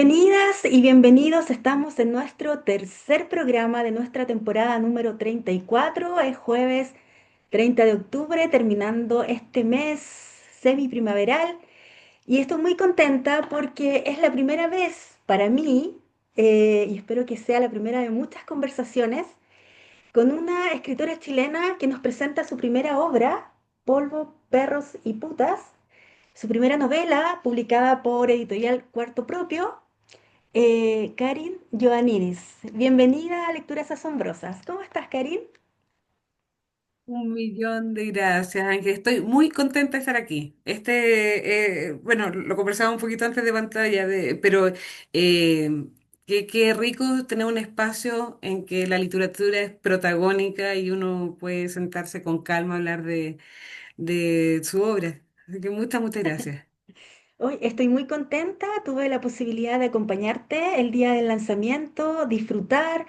Bienvenidas y bienvenidos. Estamos en nuestro tercer programa de nuestra temporada número 34. Es jueves 30 de octubre, terminando este mes semi-primaveral. Y estoy muy contenta porque es la primera vez para mí, y espero que sea la primera de muchas conversaciones, con una escritora chilena que nos presenta su primera obra, Polvo, Perros y Putas, su primera novela publicada por Editorial Cuarto Propio. Karin Joannidis, bienvenida a Lecturas Asombrosas. ¿Cómo estás, Karin? Un millón de gracias, Ángel. Estoy muy contenta de estar aquí. Bueno, lo conversaba un poquito antes de pantalla, pero qué rico tener un espacio en que la literatura es protagónica y uno puede sentarse con calma a hablar de su obra. Así que muchas gracias. Hoy estoy muy contenta. Tuve la posibilidad de acompañarte el día del lanzamiento, disfrutar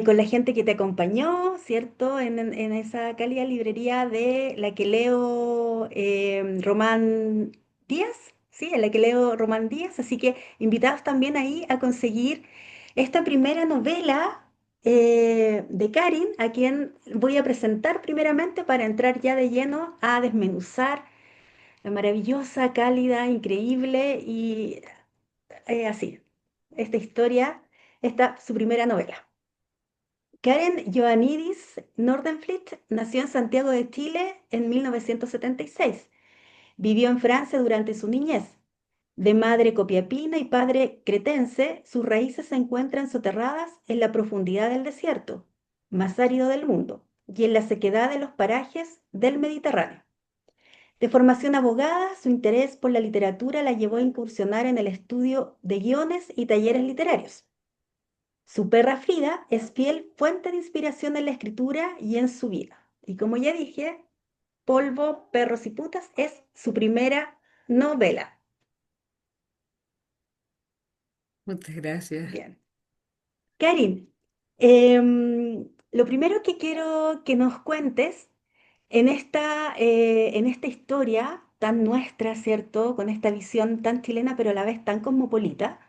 con la gente que te acompañó, ¿cierto? En esa cálida librería de la que leo Román Díaz, ¿sí? En la que leo Román Díaz. Así que invitados también ahí a conseguir esta primera novela de Karin, a quien voy a presentar primeramente para entrar ya de lleno a desmenuzar la maravillosa, cálida, increíble y así, esta historia, esta su primera novela. Karen Ioannidis Nordenflit nació en Santiago de Chile en 1976. Vivió en Francia durante su niñez. De madre copiapina y padre cretense, sus raíces se encuentran soterradas en la profundidad del desierto, más árido del mundo, y en la sequedad de los parajes del Mediterráneo. De formación abogada, su interés por la literatura la llevó a incursionar en el estudio de guiones y talleres literarios. Su perra Frida es fiel fuente de inspiración en la escritura y en su vida. Y como ya dije, Polvo, Perros y Putas es su primera novela. Muchas gracias. Bien. Karin, lo primero que quiero que nos cuentes en esta historia tan nuestra, ¿cierto? Con esta visión tan chilena, pero a la vez tan cosmopolita,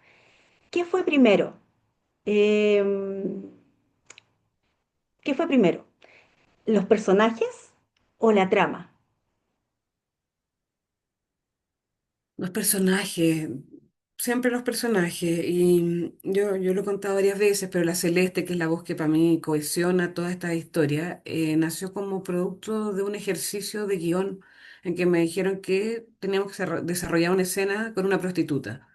¿qué fue primero? Em, ¿Qué fue primero? ¿Los personajes o la trama? Los personajes, siempre los personajes. Y yo lo he contado varias veces, pero la Celeste, que es la voz que para mí cohesiona toda esta historia, nació como producto de un ejercicio de guión en que me dijeron que teníamos que desarrollar una escena con una prostituta.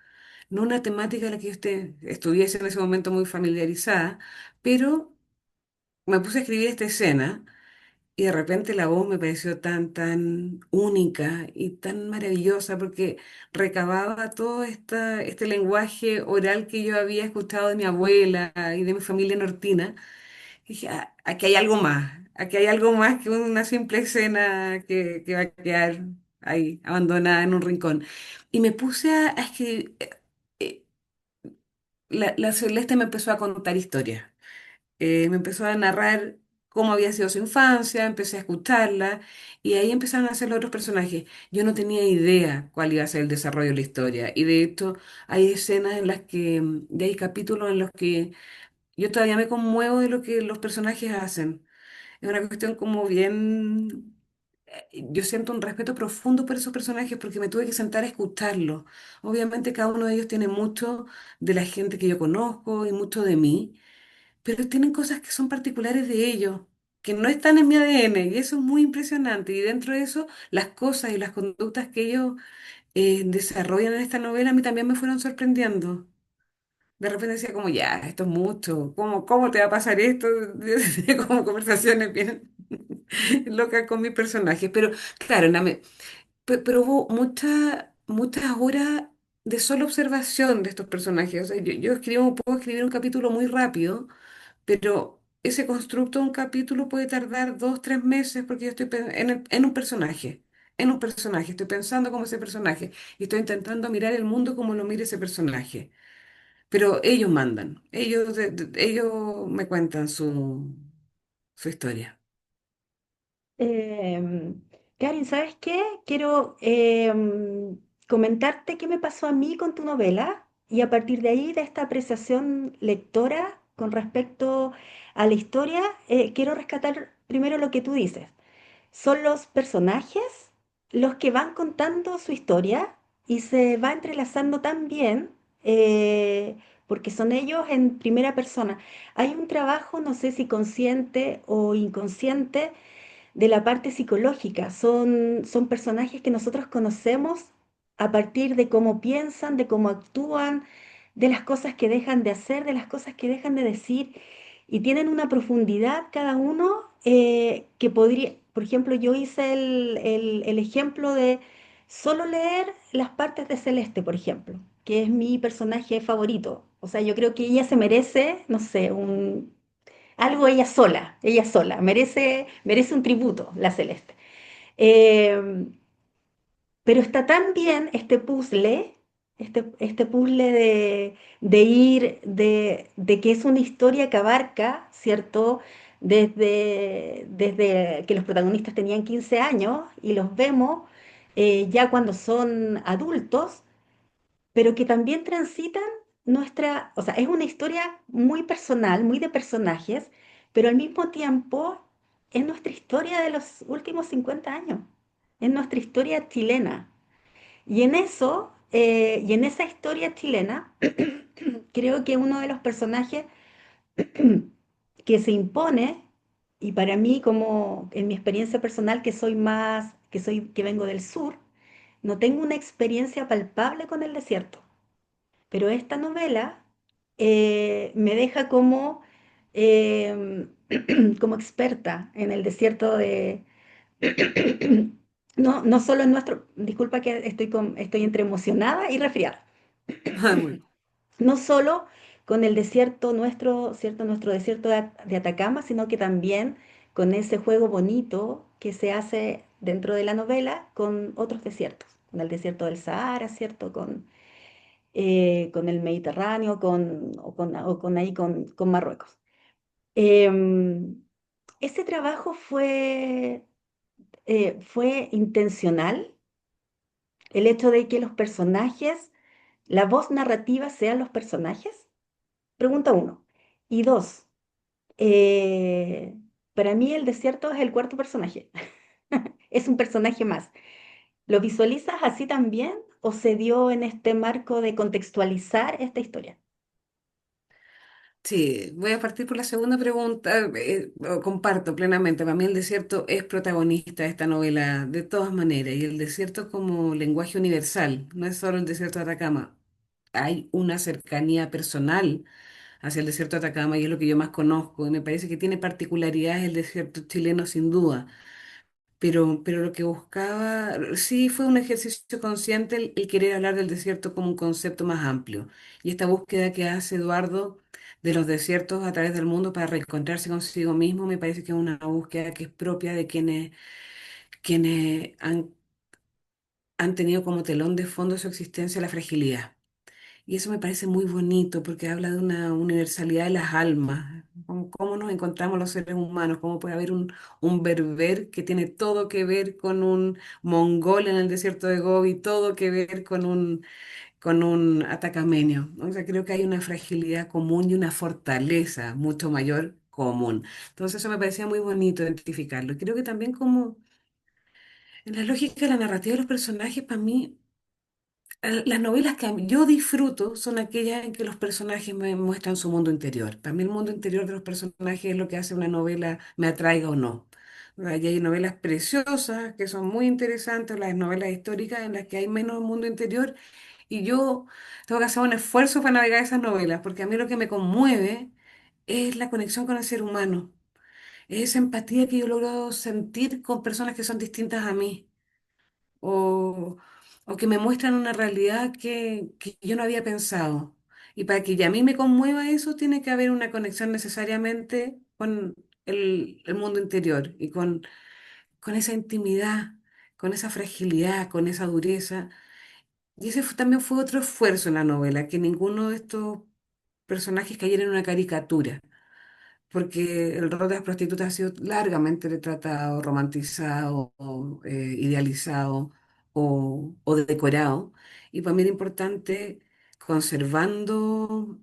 No una temática a la que yo estuviese en ese momento muy familiarizada, pero me puse a escribir esta escena. Y de repente la voz me pareció tan única y tan maravillosa porque recababa todo este lenguaje oral que yo había escuchado de mi abuela y de mi familia nortina. Y dije, "Ah, aquí hay algo más, aquí hay algo más que una simple escena que va a quedar ahí, abandonada en un rincón". Y me puse a escribir, eh, la Celeste me empezó a contar historias. Me empezó a narrar cómo había sido su infancia, empecé a escucharla y ahí empezaron a hacer los otros personajes. Yo no tenía idea cuál iba a ser el desarrollo de la historia y de hecho hay escenas en las que, y hay capítulos en los que yo todavía me conmuevo de lo que los personajes hacen. Es una cuestión como bien... Yo siento un respeto profundo por esos personajes porque me tuve que sentar a escucharlos. Obviamente cada uno de ellos tiene mucho de la gente que yo conozco y mucho de mí, pero tienen cosas que son particulares de ellos, que no están en mi ADN, y eso es muy impresionante. Y dentro de eso, las cosas y las conductas que ellos desarrollan en esta novela a mí también me fueron sorprendiendo. De repente decía como, ya, esto es mucho, ¿cómo te va a pasar esto? Como conversaciones bien locas con mis personajes. Pero claro, pero hubo muchas horas de solo observación de estos personajes. O sea, yo puedo escribir un capítulo muy rápido, pero ese constructo de un capítulo puede tardar 2, 3 meses porque yo estoy en un personaje, estoy pensando como ese personaje y estoy intentando mirar el mundo como lo mira ese personaje. Pero ellos mandan, ellos me cuentan su historia. Em, Karin, ¿sabes qué? Quiero comentarte qué me pasó a mí con tu novela. y a partir de ahí, de esta apreciación lectora con respecto a la historia, quiero rescatar primero lo que tú dices. Son los personajes los que van contando su historia y se va entrelazando tan bien, porque son ellos en primera persona. Hay un trabajo, no sé si consciente o inconsciente, de la parte psicológica. Son personajes que nosotros conocemos a partir de cómo piensan, de cómo actúan, de las cosas que dejan de hacer, de las cosas que dejan de decir, y tienen una profundidad cada uno, que podría, por ejemplo, yo hice el ejemplo de solo leer las partes de Celeste, por ejemplo, que es mi personaje favorito. O sea, yo creo que ella se merece, no sé, algo ella sola, merece un tributo, la Celeste. Eh, pero está tan bien este puzzle de ir, de que es una historia que abarca, ¿cierto? Desde que los protagonistas tenían 15 años y los vemos ya cuando son adultos, pero que también transitan o sea, es una historia muy personal, muy de personajes, pero al mismo tiempo es nuestra historia de los últimos 50 años, es nuestra historia chilena. Y en eso, y en esa historia chilena, creo que uno de los personajes que se impone, y para mí, como en mi experiencia personal, que vengo del sur, no tengo una experiencia palpable con el desierto. Pero esta novela me deja como, em, como experta en el desierto de... No, no solo en nuestro... Disculpa que estoy entre emocionada y resfriada. Ah, muy- No solo con el desierto nuestro, ¿cierto? Nuestro desierto de Atacama, sino que también con ese juego bonito que se hace dentro de la novela con otros desiertos, con el desierto del Sahara, ¿cierto? Con el Mediterráneo, con Marruecos. Em, Ese trabajo fue intencional, el hecho de que los personajes, la voz narrativa sean los personajes. Pregunta uno. Y dos, eh, para mí el desierto es el cuarto personaje. Es un personaje más. ¿Lo visualizas así también o se dio en este marco de contextualizar esta historia? Sí, voy a partir por la segunda pregunta. Comparto plenamente. Para mí el desierto es protagonista de esta novela de todas maneras. Y el desierto como lenguaje universal, no es solo el desierto de Atacama. Hay una cercanía personal hacia el desierto de Atacama y es lo que yo más conozco. Y me parece que tiene particularidades el desierto chileno sin duda. Pero lo que buscaba, sí fue un ejercicio consciente el querer hablar del desierto como un concepto más amplio. Y esta búsqueda que hace Eduardo de los desiertos a través del mundo para reencontrarse consigo mismo, me parece que es una búsqueda que es propia de quienes han tenido como telón de fondo de su existencia la fragilidad. Y eso me parece muy bonito porque habla de una universalidad de las almas, cómo nos encontramos los seres humanos, cómo puede haber un berber que tiene todo que ver con un mongol en el desierto de Gobi, todo que ver con un atacameño. O sea, creo que hay una fragilidad común y una fortaleza mucho mayor común. Entonces eso me parecía muy bonito identificarlo. Creo que también como en la lógica de la narrativa de los personajes, para mí... Las novelas que yo disfruto son aquellas en que los personajes me muestran su mundo interior. Para mí el mundo interior de los personajes es lo que hace una novela me atraiga o no. Y hay novelas preciosas que son muy interesantes, las novelas históricas en las que hay menos mundo interior y yo tengo que hacer un esfuerzo para navegar esas novelas, porque a mí lo que me conmueve es la conexión con el ser humano, es esa empatía que yo logro sentir con personas que son distintas a mí o, o que me muestran una realidad que yo no había pensado. Y para que ya a mí me conmueva eso, tiene que haber una conexión necesariamente con el mundo interior y con esa intimidad, con esa fragilidad, con esa dureza. Y ese también fue otro esfuerzo en la novela, que ninguno de estos personajes cayera en una caricatura porque el rol de las prostitutas ha sido largamente retratado, romantizado, o, idealizado o decorado. Y para mí era importante conservando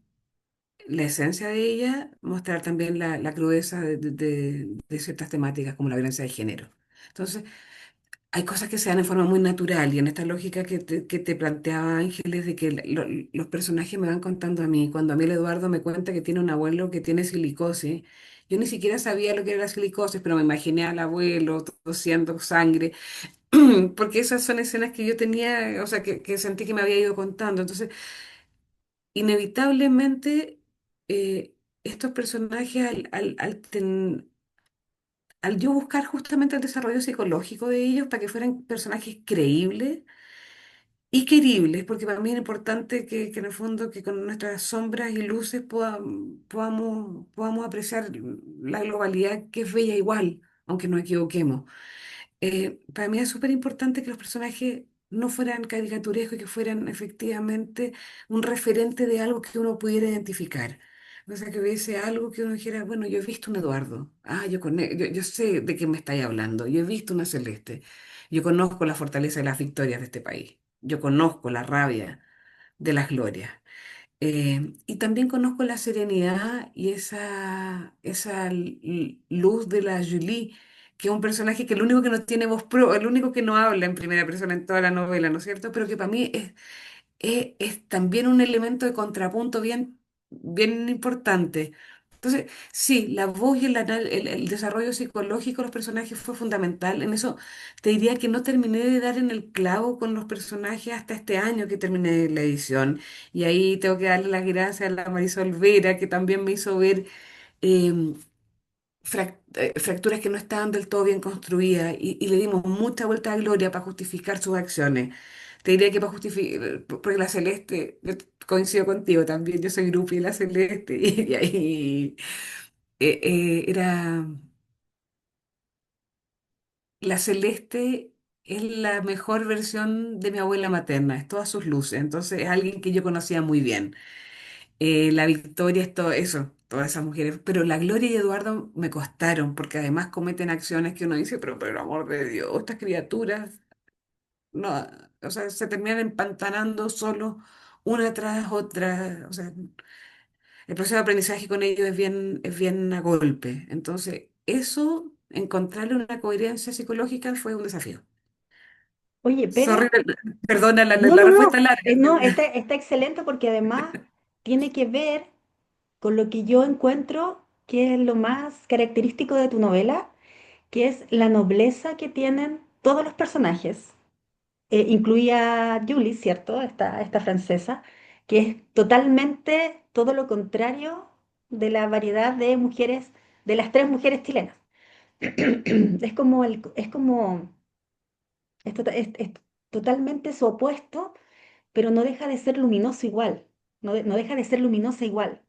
la esencia de ella, mostrar también la crudeza de ciertas temáticas como la violencia de género. Entonces, hay cosas que se dan en forma muy natural y en esta lógica que te planteaba Ángeles de que los personajes me van contando a mí. Cuando a mí el Eduardo me cuenta que tiene un abuelo que tiene silicosis, yo ni siquiera sabía lo que era la silicosis, pero me imaginé al abuelo tosiendo sangre, porque esas son escenas que yo tenía, o sea, que sentí que me había ido contando. Entonces, inevitablemente, estos personajes, al yo buscar justamente el desarrollo psicológico de ellos para que fueran personajes creíbles y queribles, porque para mí es importante que en el fondo que con nuestras sombras y luces podamos apreciar la globalidad que es bella igual, aunque nos equivoquemos. Para mí es súper importante que los personajes no fueran caricaturescos y que fueran efectivamente un referente de algo que uno pudiera identificar. O sea, que hubiese algo que uno dijera, bueno, yo he visto un Eduardo, yo sé de qué me estáis hablando, yo he visto una Celeste, yo conozco la fortaleza y las victorias de este país, yo conozco la rabia de las glorias. Y también conozco la serenidad y esa luz de la Julie, que es un personaje que el único que no tiene voz pro, el único que no habla en primera persona en toda la novela, ¿no es cierto? Pero que para mí es también un elemento de contrapunto bien importante. Entonces, sí, la voz y el desarrollo psicológico de los personajes fue fundamental. En eso te diría que no terminé de dar en el clavo con los personajes hasta este año que terminé la edición. Y ahí tengo que darle las gracias a la Marisol Vera, que también me hizo ver eh, fracturas que no estaban del todo bien construidas y le dimos mucha vuelta a Gloria para justificar sus acciones. Te diría que para justificar, porque la Celeste, yo coincido contigo también, yo soy grupi de la Celeste y ahí era, la Celeste es la mejor versión de mi abuela materna, es todas sus luces, entonces es alguien que yo conocía muy bien. La Victoria es todo eso, todas esas mujeres. Pero la Gloria y Eduardo me costaron, porque además cometen acciones que uno dice, pero el amor de Dios, estas criaturas, no, o sea, se terminan empantanando solo una tras otra. O sea, el proceso de aprendizaje con ellos es bien a golpe. Entonces, eso, encontrarle una coherencia psicológica fue un desafío. Oye, Sorry, pero perdona no, la no, respuesta no, larga. no, está excelente porque además tiene que ver con lo que yo encuentro que es lo más característico de tu novela, que es la nobleza que tienen todos los personajes. Incluía Julie, ¿cierto? Esta francesa, que es totalmente todo lo contrario de la variedad de mujeres, de las tres mujeres chilenas. Es totalmente su opuesto, pero no deja de ser luminoso igual, no deja de ser luminosa igual.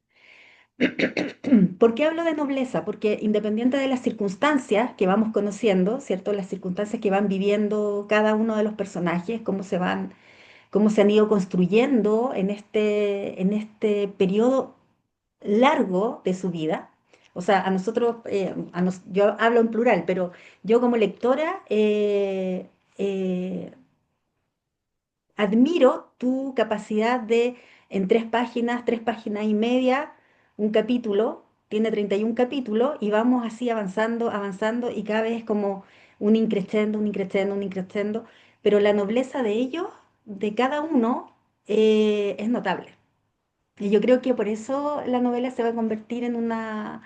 ¿Por qué hablo de nobleza? Porque independiente de las circunstancias que vamos conociendo, ¿cierto? Las circunstancias que van viviendo cada uno de los personajes, cómo se han ido construyendo en este periodo largo de su vida. O sea, a nosotros, yo hablo en plural, pero yo como lectora admiro tu capacidad de, en tres páginas y media, un capítulo, tiene 31 capítulos, y vamos así avanzando, avanzando, y cada vez es como un increciendo, un increciendo, un increciendo, pero la nobleza de ellos, de cada uno, es notable. Y yo creo que por eso la novela se va a convertir en una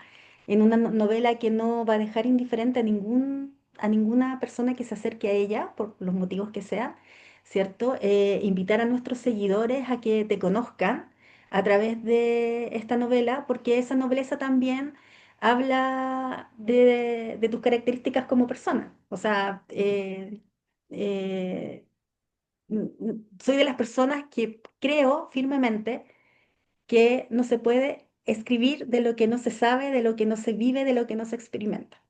novela que no va a dejar indiferente a ninguna persona que se acerque a ella, por los motivos que sean, ¿cierto? Invitar a nuestros seguidores a que te conozcan a través de esta novela, porque esa nobleza también habla de tus características como persona. O sea, eh, soy de las personas que creo firmemente que no se puede escribir de lo que no se sabe, de lo que no se vive, de lo que no se experimenta.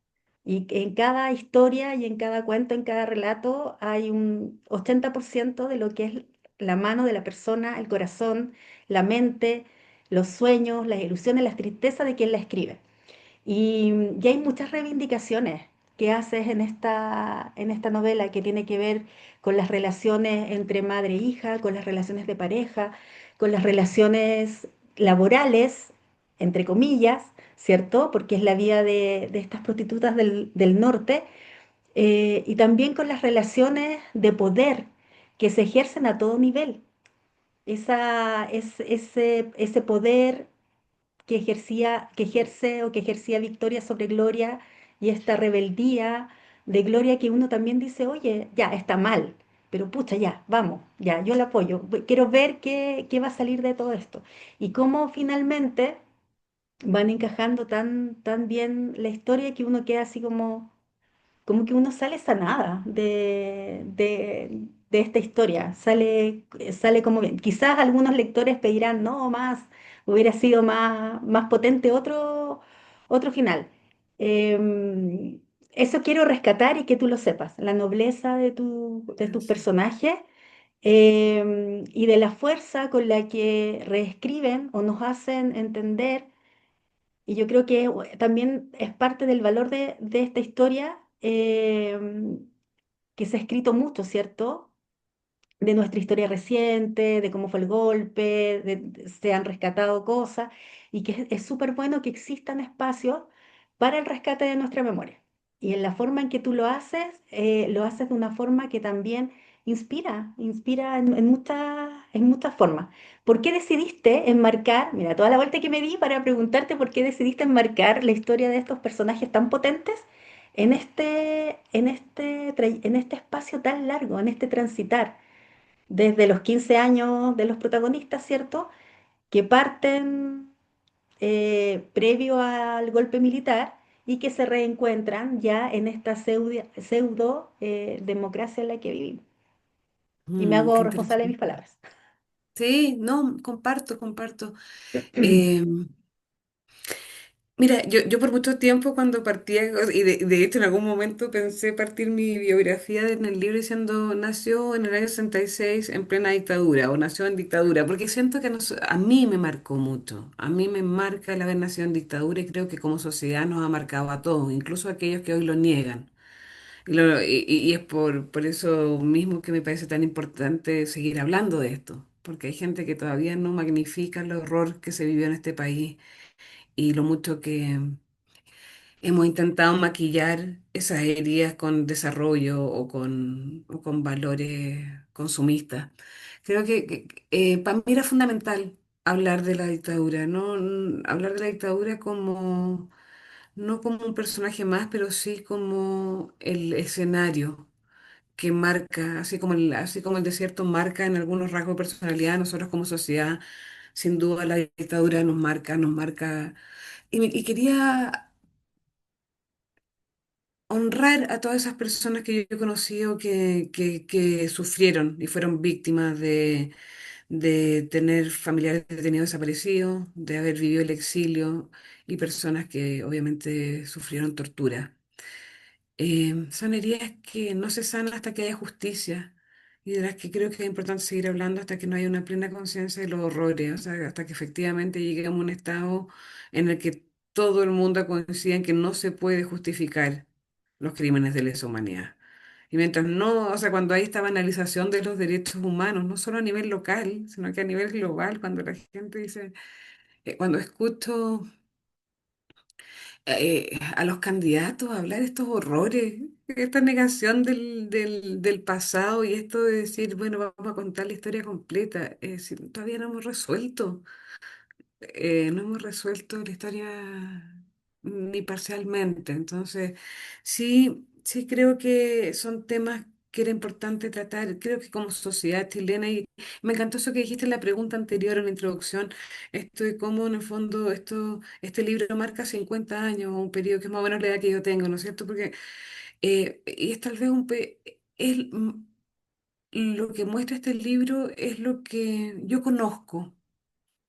Y que en cada historia y en cada cuento, en cada relato, hay un 80% de lo que es la mano de la persona, el corazón, la mente, los sueños, las ilusiones, las tristezas de quien la escribe. Y hay muchas reivindicaciones que haces en esta novela que tiene que ver con las relaciones entre madre e hija, con las relaciones de pareja, con las relaciones laborales, entre comillas, ¿cierto? Porque es la vida de estas prostitutas del norte, y también con las relaciones de poder que se ejercen a todo nivel. Ese poder que ejerce o que ejercía Victoria sobre Gloria, y esta rebeldía de Gloria que uno también dice, oye, ya, está mal, pero pucha, ya, vamos, ya, yo la apoyo, quiero ver qué va a salir de todo esto. Y cómo finalmente van encajando tan bien la historia que uno queda así como que uno sale sanada de esta historia, sale como bien. Quizás algunos lectores pedirán, no, más, hubiera sido más potente otro final. Eso quiero rescatar y que tú lo sepas, la nobleza de tus Gracias. personajes, y de la fuerza con la que reescriben o nos hacen entender, y yo creo que también es parte del valor de esta historia, que se ha escrito mucho, ¿cierto? De nuestra historia reciente, de cómo fue el golpe, se han rescatado cosas, y que es súper bueno que existan espacios para el rescate de nuestra memoria. Y en la forma en que tú lo haces de una forma que también inspira en muchas formas. ¿Por qué decidiste enmarcar, mira, toda la vuelta que me di para preguntarte por qué decidiste enmarcar la historia de estos personajes tan potentes en este espacio tan largo, en este transitar? Desde los 15 años de los protagonistas, ¿cierto? Que parten previo al golpe militar y que se reencuentran ya en esta pseudo, democracia en la que vivimos. Y me hago Qué responsable de mis interesante. palabras. Sí, no, comparto, comparto. Eh, Mira, yo por mucho tiempo cuando partía, y de hecho en algún momento pensé partir mi biografía en el libro diciendo nació en el año 66 en plena dictadura o nació en dictadura, porque siento que a mí me marcó mucho, a mí me marca el haber nacido en dictadura y creo que como sociedad nos ha marcado a todos, incluso a aquellos que hoy lo niegan. Y es por eso mismo que me parece tan importante seguir hablando de esto, porque hay gente que todavía no magnifica el horror que se vivió en este país y lo mucho que hemos intentado maquillar esas heridas con desarrollo o con valores consumistas. Creo que para mí era fundamental hablar de la dictadura, ¿no? Hablar de la dictadura como, no como un personaje más, pero sí como el escenario que marca, así como el desierto marca en algunos rasgos de personalidad, nosotros como sociedad, sin duda la dictadura nos marca. Y quería honrar a todas esas personas que yo he conocido que sufrieron y fueron víctimas de tener familiares detenidos desaparecidos, de haber vivido el exilio y personas que obviamente sufrieron tortura. Son heridas que no se sanan hasta que haya justicia y de las que creo que es importante seguir hablando hasta que no haya una plena conciencia de los horrores, o sea, hasta que efectivamente lleguemos a un estado en el que todo el mundo coincida en que no se puede justificar los crímenes de lesa humanidad. Y mientras no, o sea, cuando hay esta banalización de los derechos humanos, no solo a nivel local, sino que a nivel global, cuando la gente dice, cuando escucho a los candidatos a hablar estos horrores, esta negación del pasado y esto de decir, bueno, vamos a contar la historia completa, es decir, todavía no hemos resuelto la historia ni parcialmente. Entonces, sí creo que son temas que era importante tratar. Creo que como sociedad chilena, y me encantó eso que dijiste en la pregunta anterior, en la introducción, esto de cómo en el fondo este libro marca 50 años, un periodo que es más o menos la edad que yo tengo, ¿no es cierto? Porque, y es tal vez lo que muestra este libro es lo que yo conozco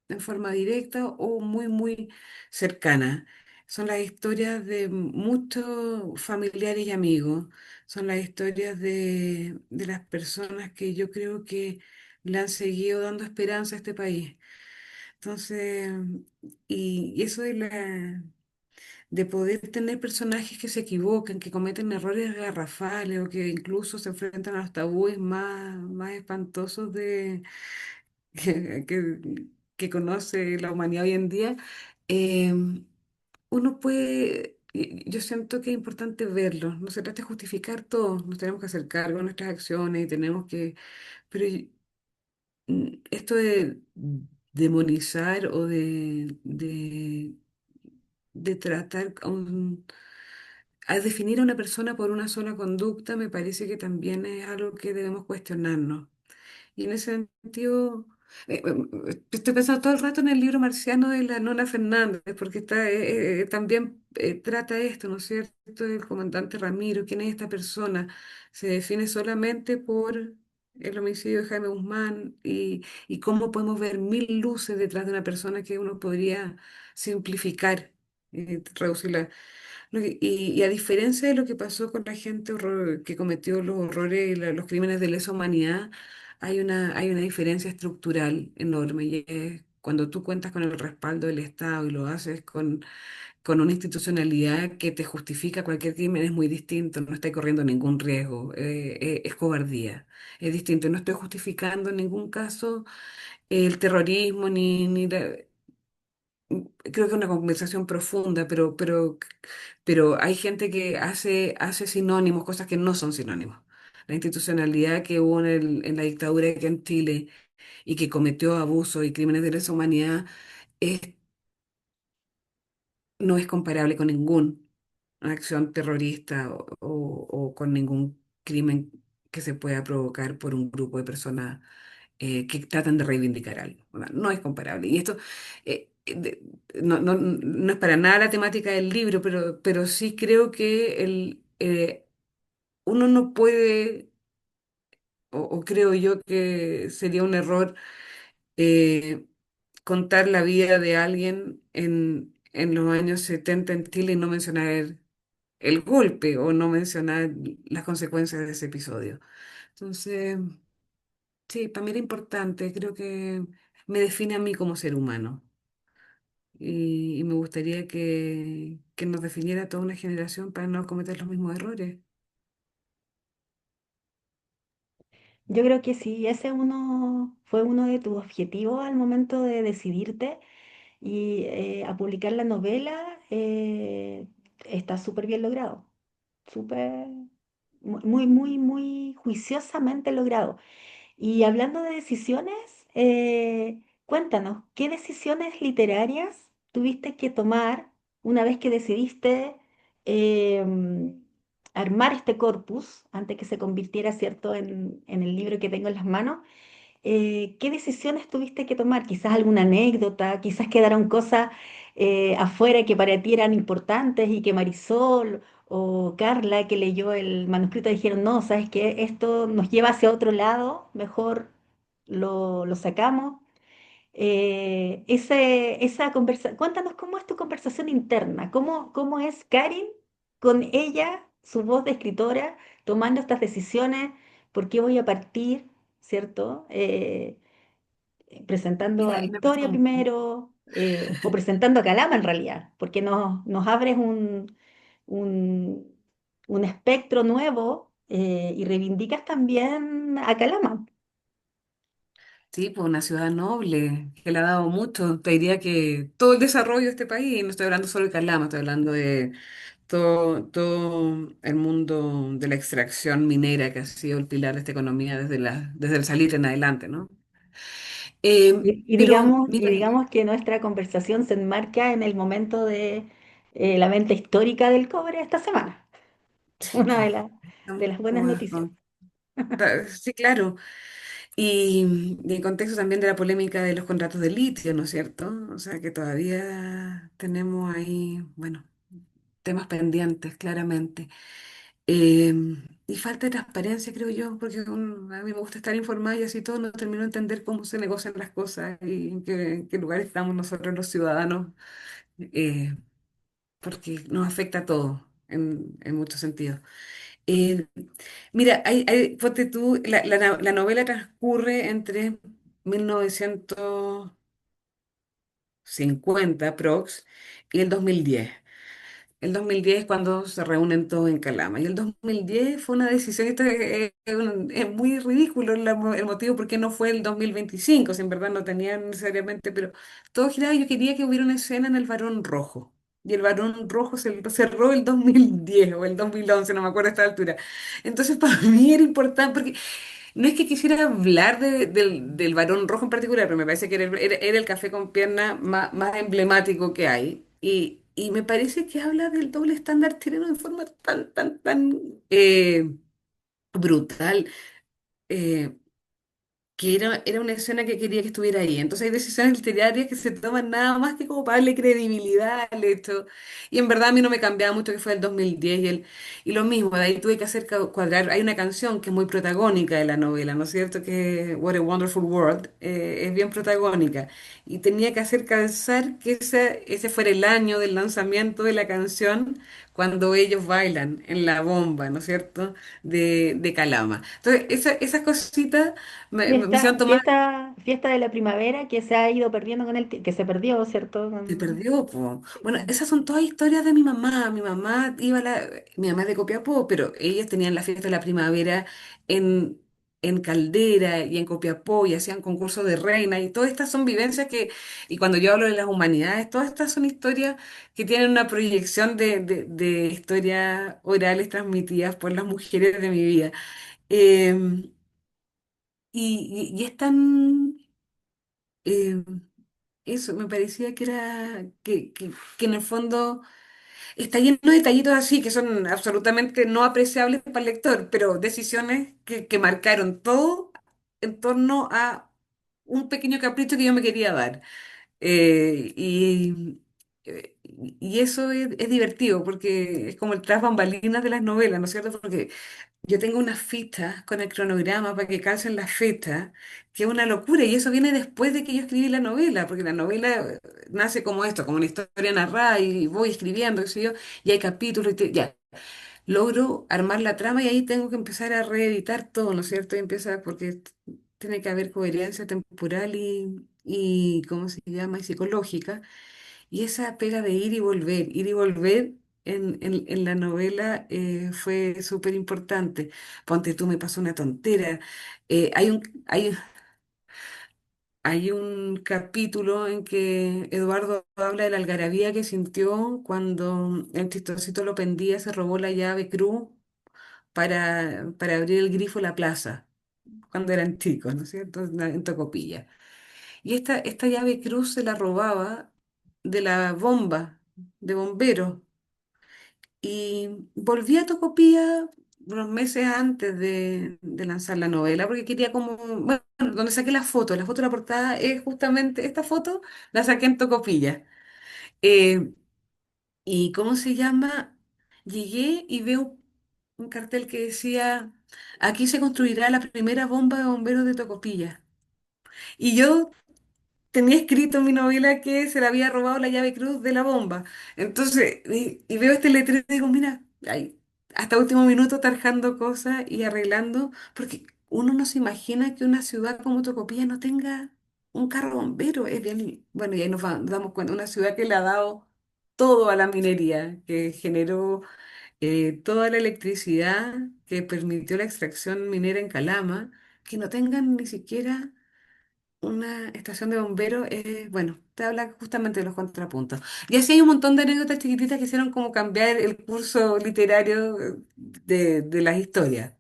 en forma directa o muy cercana. Son las historias de muchos familiares y amigos. Son las historias de las personas que yo creo que le han seguido dando esperanza a este país. Entonces, y eso de poder tener personajes que se equivocan, que cometen errores garrafales o que incluso se enfrentan a los tabúes más espantosos que, que conoce la humanidad hoy en día, eh, uno puede, yo siento que es importante verlo, no se trata de justificar todo, nos tenemos que hacer cargo de nuestras acciones y tenemos que, pero esto de demonizar o de tratar a definir a una persona por una sola conducta, me parece que también es algo que debemos cuestionarnos. Y en ese sentido, estoy pensando todo el rato en el libro marciano de la Nona Fernández, porque también trata esto, ¿no es cierto? El comandante Ramiro, ¿quién es esta persona? Se define solamente por el homicidio de Jaime Guzmán y cómo podemos ver mil luces detrás de una persona que uno podría simplificar, reducirla. Y a diferencia de lo que pasó con la gente que cometió los horrores y los crímenes de lesa humanidad, hay una diferencia estructural enorme. Y es cuando tú cuentas con el respaldo del Estado y lo haces con una institucionalidad que te justifica cualquier crimen, es muy distinto. No estás corriendo ningún riesgo. Es cobardía. Es distinto. No estoy justificando en ningún caso el terrorismo creo que es una conversación profunda, pero hay gente que hace sinónimos, cosas que no son sinónimos. La institucionalidad que hubo en la dictadura aquí en Chile y que cometió abusos y crímenes de lesa humanidad es- no es comparable con ninguna acción terrorista o con ningún crimen que se pueda provocar por un grupo de personas que tratan de reivindicar algo, ¿verdad? No es comparable. Y esto no es para nada la temática del libro, pero sí creo que uno no puede, o creo yo que sería un error eh, contar la vida de alguien en los años 70 en Chile y no mencionar el golpe o no mencionar las consecuencias de ese episodio. Entonces, sí, para mí era importante, creo que me define a mí como ser humano y me gustaría que nos definiera toda una generación para no cometer los mismos errores. Yo creo que sí, fue uno de tus objetivos al momento de decidirte y a publicar la novela. Está súper bien logrado, súper, muy, muy, muy juiciosamente logrado. Y hablando de decisiones, cuéntanos, ¿qué decisiones literarias tuviste que tomar una vez que decidiste em, armar este corpus, antes que se convirtiera, ¿cierto?, en el libro que tengo en las manos? ¿Qué decisiones tuviste que tomar? Quizás alguna anécdota, quizás quedaron cosas afuera que para ti eran importantes y que Marisol o Carla, que leyó el manuscrito, dijeron, no, ¿sabes qué? Esto nos lleva hacia otro lado, mejor lo sacamos. Cuéntanos cómo es tu conversación interna, cómo es Karin con ella, su voz de escritora, tomando estas decisiones, por qué voy a partir, ¿cierto? Presentando a Mira, me Victoria pasó. primero, o presentando a Calama en realidad, porque nos abres un, un espectro nuevo, y reivindicas también a Calama. Sí, pues una ciudad noble que le ha dado mucho. Te diría que todo el desarrollo de este país, no estoy hablando solo de Calama, estoy hablando de todo el mundo de la extracción minera que ha sido el pilar de esta economía desde el salir en adelante, ¿no? Pero Y mira, digamos que nuestra conversación se enmarca en el momento de la venta histórica del cobre esta semana, sí, una pues, de estamos las buenas noticias. sí, claro. Y en contexto también de la polémica de los contratos de litio, ¿no es cierto? O sea que todavía tenemos ahí, bueno, temas pendientes, claramente. Eh, y falta de transparencia, creo yo, porque a mí me gusta estar informada y así todo no termino de entender cómo se negocian las cosas y en qué lugar estamos nosotros los ciudadanos, eh, porque nos afecta a todos en muchos sentidos. Eh, Mira, ponte tú, la novela transcurre entre 1950 prox y el 2010. El 2010 es cuando se reúnen todos en Calama. Y el 2010 fue una decisión, esto es muy ridículo el motivo por qué no fue el 2025, si en verdad no tenían necesariamente, pero todo giraba, yo quería que hubiera una escena en el Barón Rojo. Y el Barón Rojo se cerró el 2010 o el 2011, no me acuerdo a esta altura. Entonces para mí era importante, porque no es que quisiera hablar del Barón Rojo en particular, pero me parece que era el café con pierna más emblemático que hay. Y me parece que habla del doble estándar chileno de forma tan brutal. eh, que era una escena que quería que estuviera ahí. Entonces hay decisiones literarias que se toman nada más que como para darle credibilidad al hecho. Y en verdad a mí no me cambiaba mucho que fue el 2010 y lo mismo, de ahí tuve que hacer cuadrar. Hay una canción que es muy protagónica de la novela, ¿no es cierto? Que What a Wonderful World, es bien protagónica. Y tenía que hacer calzar que ese fuera el año del lanzamiento de la canción cuando ellos bailan en la bomba, ¿no es cierto? De Calama. Entonces, esas cositas me hicieron tomar. Fiesta de la primavera que se ha ido perdiendo con que se perdió, ¿cierto? Se perdió, po. Bueno, esas son todas historias de mi mamá. Mi mamá es de Copiapó, pero ellas tenían la fiesta de la primavera en, en Caldera y en Copiapó y hacían concursos de reina y todas estas son vivencias y cuando yo hablo de las humanidades, todas estas son historias que tienen una proyección de historias orales transmitidas por las mujeres de mi vida. Eh, y es tan, eh, eso, me parecía que era, que en el fondo está lleno de detallitos así que son absolutamente no apreciables para el lector, pero decisiones que marcaron todo en torno a un pequeño capricho que yo me quería dar. Y eso es divertido porque es como el tras bambalinas de las novelas, ¿no es cierto? Porque yo tengo unas fichas con el cronograma para que calcen las fechas, que es una locura, y eso viene después de que yo escribí la novela, porque la novela nace como esto, como una historia narrada, y voy escribiendo, qué sé yo, y hay capítulos, ya, logro armar la trama y ahí tengo que empezar a reeditar todo, ¿no es cierto? Y empieza, porque tiene que haber coherencia temporal y ¿cómo se llama? Y psicológica. Y esa pega de ir y volver en la novela fue súper importante. Ponte tú, me pasó una tontera. Eh, hay un, hay, hay un capítulo en que Eduardo habla de la algarabía que sintió cuando el chistosito lo pendía, se robó la llave cruz para abrir el grifo de la plaza, cuando eran chicos, ¿no es cierto? En Tocopilla. Y esta llave cruz se la robaba de la bomba de bomberos. Y volví a Tocopilla unos meses antes de lanzar la novela, porque quería como, bueno, donde saqué la foto de la portada es justamente esta foto, la saqué en Tocopilla. Eh, ¿Y cómo se llama? Llegué y veo un cartel que decía, aquí se construirá la primera bomba de bomberos de Tocopilla. Y yo tenía escrito en mi novela que se le había robado la llave cruz de la bomba. Entonces, y veo este letrero y digo, mira, ay, hasta último minuto tarjando cosas y arreglando, porque uno no se imagina que una ciudad como Tocopilla no tenga un carro bombero. Es bien, bueno, y ahí nos damos cuenta, una ciudad que le ha dado todo a la minería, que generó toda la electricidad, que permitió la extracción minera en Calama, que no tengan ni siquiera una estación de bomberos, bueno, te habla justamente de los contrapuntos. Y así hay un montón de anécdotas chiquititas que hicieron como cambiar el curso literario de las historias.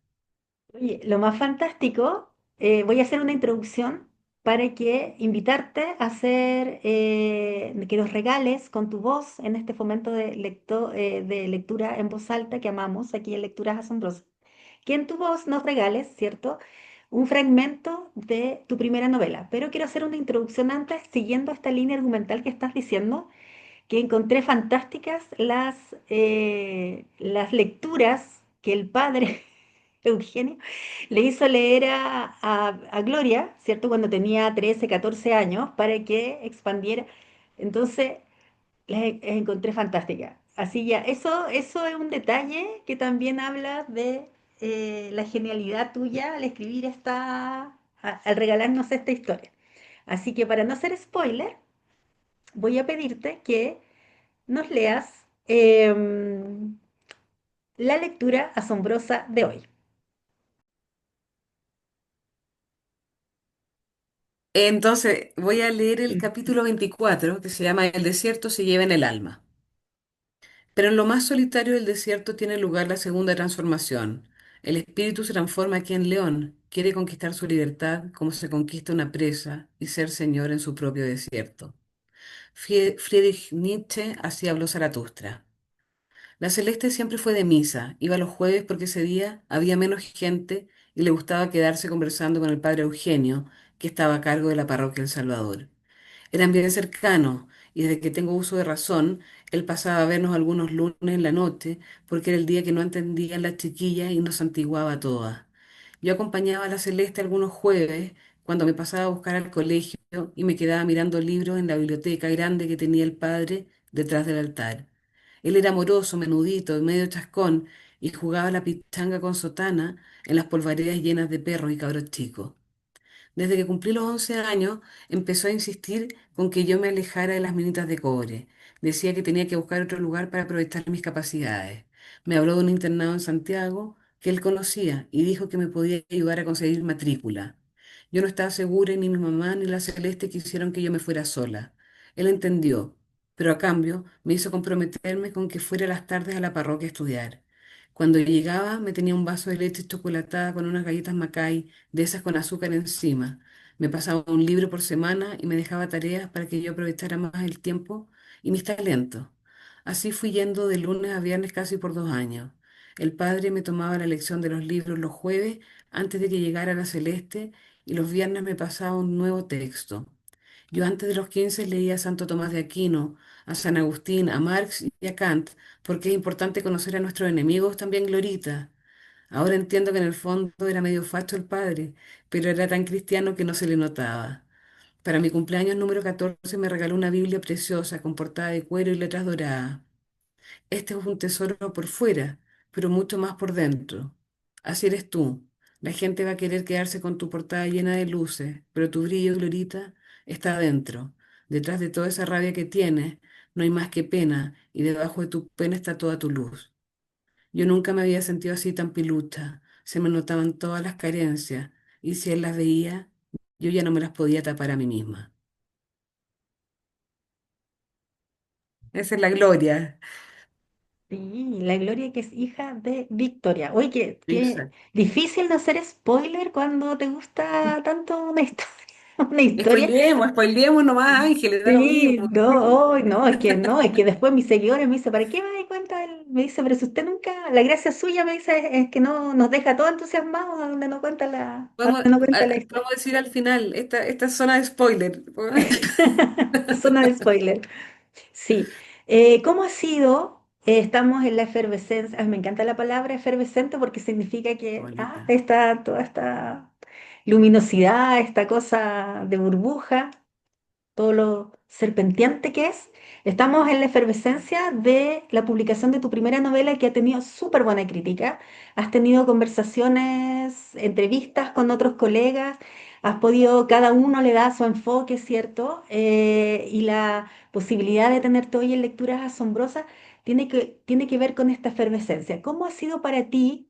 Oye, lo más fantástico, voy a hacer una introducción para que invitarte a hacer, que nos regales con tu voz en este fomento de lectura en voz alta que amamos aquí en Lecturas Asombrosas. Que en tu voz nos regales, ¿cierto? Un fragmento de tu primera novela. Pero quiero hacer una introducción antes, siguiendo esta línea argumental que estás diciendo, que encontré fantásticas las lecturas que el padre Eugenio le hizo leer a Gloria, ¿cierto? Cuando tenía 13, 14 años, para que expandiera. Entonces, encontré fantástica. Así ya, eso es un detalle que también habla de la genialidad tuya al escribir al regalarnos esta historia. Así que para no hacer spoiler, voy a pedirte que nos leas. Em, la lectura asombrosa de hoy. Entonces, voy a leer el capítulo 24 que se llama El desierto se lleva en el alma. Pero en lo más solitario del desierto tiene lugar la segunda transformación. El espíritu se transforma aquí en león, quiere conquistar su libertad como se conquista una presa y ser señor en su propio desierto. Friedrich Nietzsche así habló Zaratustra. La Celeste siempre fue de misa, iba los jueves porque ese día había menos gente y le gustaba quedarse conversando con el padre Eugenio, que estaba a cargo de la parroquia El Salvador. Eran bien cercanos y desde que tengo uso de razón, él pasaba a vernos algunos lunes en la noche porque era el día que no entendían las chiquillas y nos santiguaba a todas. Yo acompañaba a la Celeste algunos jueves cuando me pasaba a buscar al colegio y me quedaba mirando libros en la biblioteca grande que tenía el padre detrás del altar. Él era amoroso, menudito, medio chascón y jugaba la pichanga con sotana en las polvaredas llenas de perros y cabros chicos. Desde que cumplí los 11 años, empezó a insistir con que yo me alejara de las minitas de cobre. Decía que tenía que buscar otro lugar para aprovechar mis capacidades. Me habló de un internado en Santiago que él conocía y dijo que me podía ayudar a conseguir matrícula. Yo no estaba segura y ni mi mamá ni la Celeste quisieron que yo me fuera sola. Él entendió, pero a cambio me hizo comprometerme con que fuera las tardes a la parroquia a estudiar. Cuando llegaba me tenía un vaso de leche chocolatada con unas galletas Macay de esas con azúcar encima. Me pasaba un libro por semana y me dejaba tareas para que yo aprovechara más el tiempo y mis talentos. Así fui yendo de lunes a viernes casi por 2 años. El padre me tomaba la lección de los libros los jueves antes de que llegara la Celeste y los viernes me pasaba un nuevo texto. Yo antes de los 15 leía a Santo Tomás de Aquino, a San Agustín, a Marx y a Kant, porque es importante conocer a nuestros enemigos también, Glorita. Ahora entiendo que en el fondo era medio facho el padre, pero era tan cristiano que no se le notaba. Para mi cumpleaños número 14 me regaló una Biblia preciosa con portada de cuero y letras doradas. Este es un tesoro por fuera, pero mucho más por dentro. Así eres tú. La gente va a querer quedarse con tu portada llena de luces, pero tu brillo, Glorita, está adentro. Detrás de toda esa rabia que tienes, no hay más que pena, y debajo de tu pena está toda tu luz. Yo nunca me había sentido así tan pilucha. Se me notaban todas las carencias, y si él las veía, yo ya no me las podía tapar a mí misma. Esa es la gloria. Sí, la Gloria que es hija de Victoria. Oye, qué Exacto. difícil no hacer spoiler cuando te gusta tanto una historia. Una historia. Spoileemos nomás, Ángeles, da lo Sí, mismo. no, hoy no, es que después mis seguidores me dicen, ¿para qué me di cuenta? Me dice, pero si usted nunca, la gracia suya me dice es que no nos deja todo entusiasmados a donde no cuenta a Podemos, donde no cuenta la historia. podemos decir al final, esta zona de spoiler. Zona de spoiler. Sí. ¿Cómo ha sido? Estamos en la efervescencia. Me encanta la palabra efervescente porque significa que Bonita. está toda esta luminosidad, esta cosa de burbuja, todo lo serpenteante que es. Estamos en la efervescencia de la publicación de tu primera novela que ha tenido súper buena crítica. Has tenido conversaciones, entrevistas con otros colegas, has podido, cada uno le da su enfoque, ¿cierto? Y la posibilidad de tenerte hoy en lecturas asombrosas tiene que ver con esta efervescencia. ¿Cómo ha sido para ti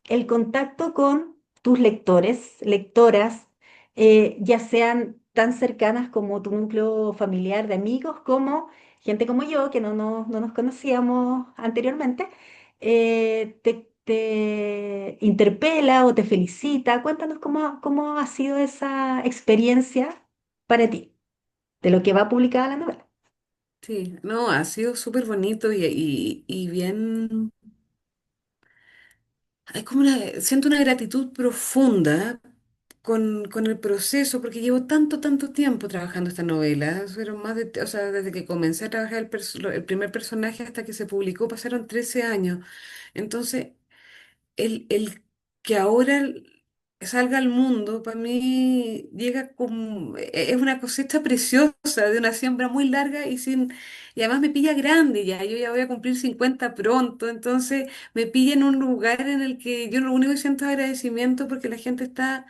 el contacto con tus lectores, lectoras? Ya sean tan cercanas como tu núcleo familiar de amigos, como gente como yo, que no nos conocíamos anteriormente, te interpela o te felicita. Cuéntanos cómo ha sido esa experiencia para ti, de lo que va publicada la novela. Sí, no, ha sido súper bonito y bien. Hay como siento una gratitud profunda con el proceso, porque llevo tanto tiempo trabajando esta novela. Fueron más de, o sea, desde que comencé a trabajar el primer personaje hasta que se publicó, pasaron 13 años. Entonces, el que ahora salga al mundo, para mí llega como, es una cosecha preciosa de una siembra muy larga y además me pilla grande ya, yo ya voy a cumplir 50 pronto, entonces me pilla en un lugar en el que yo lo único que siento es agradecimiento porque la gente está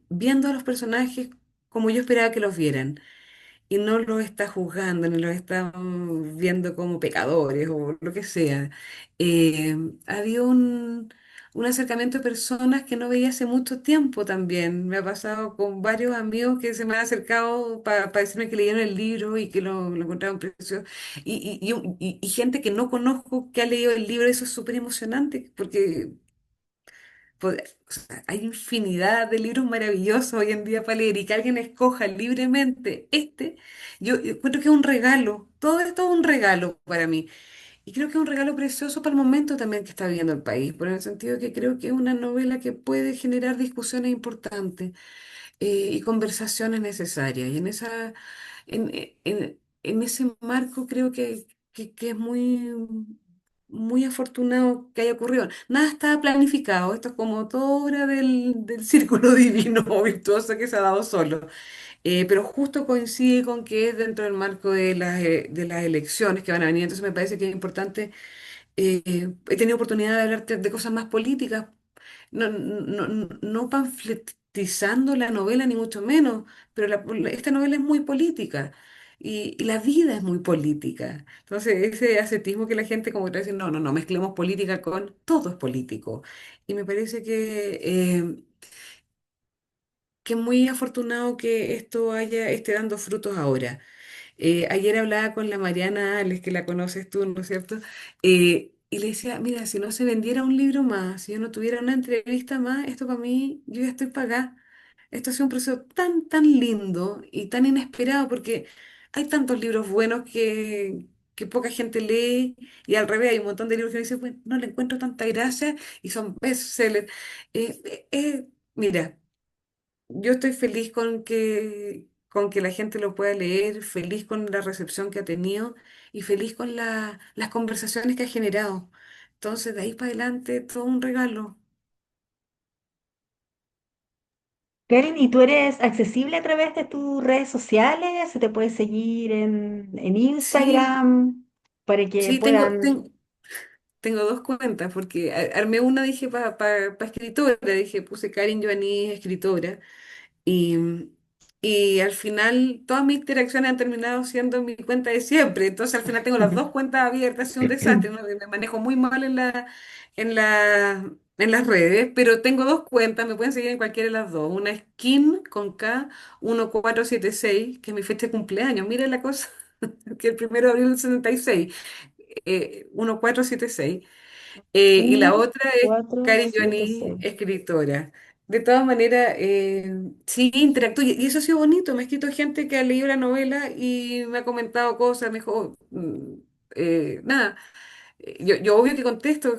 viendo a los personajes como yo esperaba que los vieran. y no los está juzgando, ni los está viendo como pecadores o lo que sea. Eh, Había un acercamiento de personas que no veía hace mucho tiempo también. Me ha pasado con varios amigos que se me han acercado para decirme que leyeron el libro y que lo encontraron precioso. Y gente que no conozco que ha leído el libro, eso es súper emocionante porque o sea, hay infinidad de libros maravillosos hoy en día para leer y que alguien escoja libremente yo encuentro que es un regalo. Todo esto es un regalo para mí. Y creo que es un regalo precioso para el momento también que está viviendo el país, por el sentido que creo que es una novela que puede generar discusiones importantes y conversaciones necesarias. Y en ese marco creo que es muy afortunado que haya ocurrido. Nada estaba planificado, esto es como toda obra del círculo divino o virtuoso que se ha dado solo. Pero justo coincide con que es dentro del marco de las elecciones que van a venir, entonces me parece que es importante. He tenido oportunidad de hablar de cosas más políticas, no panfletizando la novela, ni mucho menos, pero esta novela es muy política y la vida es muy política. Entonces, ese ascetismo que la gente como que dice, no, mezclemos política con todo es político. Y me parece que es muy afortunado que esto esté dando frutos ahora. Ayer hablaba con la Mariana Alex, que la conoces tú, ¿no es cierto? Y le decía, mira, si no se vendiera un libro más, si yo no tuviera una entrevista más, esto para mí, yo ya estoy pagada. Esto ha sido un proceso tan lindo y tan inesperado porque hay tantos libros buenos que poca gente lee y al revés hay un montón de libros que dicen, pues no le encuentro tanta gracia y son bestsellers. Mira. Yo estoy feliz con que la gente lo pueda leer, feliz con la recepción que ha tenido y feliz con las conversaciones que ha generado. Entonces, de ahí para adelante, todo un regalo. Karen, ¿y tú eres accesible a través de tus redes sociales? ¿Se te puede seguir en Sí, Instagram para que sí, puedan... tengo dos cuentas, porque armé una, dije, para escritora, dije, puse Karen Joaní, escritora. Y, y al final todas mis interacciones han terminado siendo mi cuenta de siempre. Entonces al final tengo las dos cuentas abiertas, es un desastre, ¿no? Me manejo muy mal en las redes, pero tengo dos cuentas, me pueden seguir en cualquiera de las dos. Una es Kim con K 1476 que es mi fecha de cumpleaños. Mira la cosa, que el 1 de abril del 76, 1476. Y la Uno, otra es cuatro, Karen siete, Joaní, seis. escritora. De todas maneras, sí, interactúo. Y eso ha sido bonito. Me ha escrito gente que ha leído la novela y me ha comentado cosas. Me dijo, nada. Yo obvio que contesto.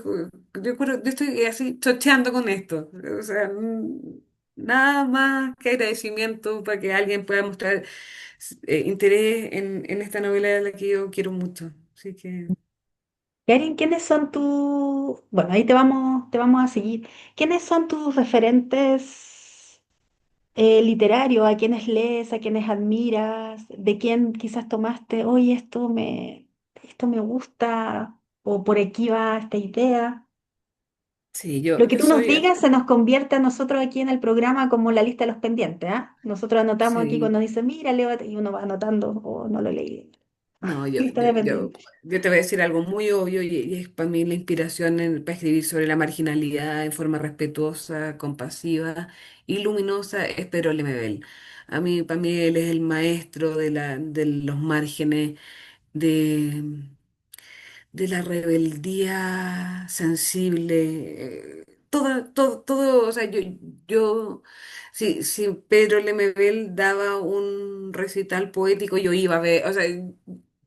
Yo estoy así chocheando con esto. O sea, nada más que agradecimiento para que alguien pueda mostrar interés en esta novela de la que yo quiero mucho. Así que, Karen, ¿quiénes son tus... Bueno, ahí te vamos a seguir. ¿Quiénes son tus referentes literarios? ¿A quiénes lees? ¿A quiénes admiras? ¿De quién quizás tomaste, oye, esto me gusta? ¿O por aquí va esta idea? sí, Lo que yo tú nos soy. digas se nos convierte a nosotros aquí en el programa como la lista de los pendientes, ¿ah? Nosotros anotamos aquí Sí. cuando dice, mira, Leo, y uno va anotando, o no lo leí. No, Lista de pendientes. yo te voy a decir algo muy obvio y es para mí la inspiración para escribir sobre la marginalidad en forma respetuosa, compasiva y luminosa es Pedro Lemebel. Para mí él es el maestro de los márgenes, de, de la rebeldía sensible, todo, o sea, si Pedro Lemebel daba un recital poético, yo iba a ver, o sea,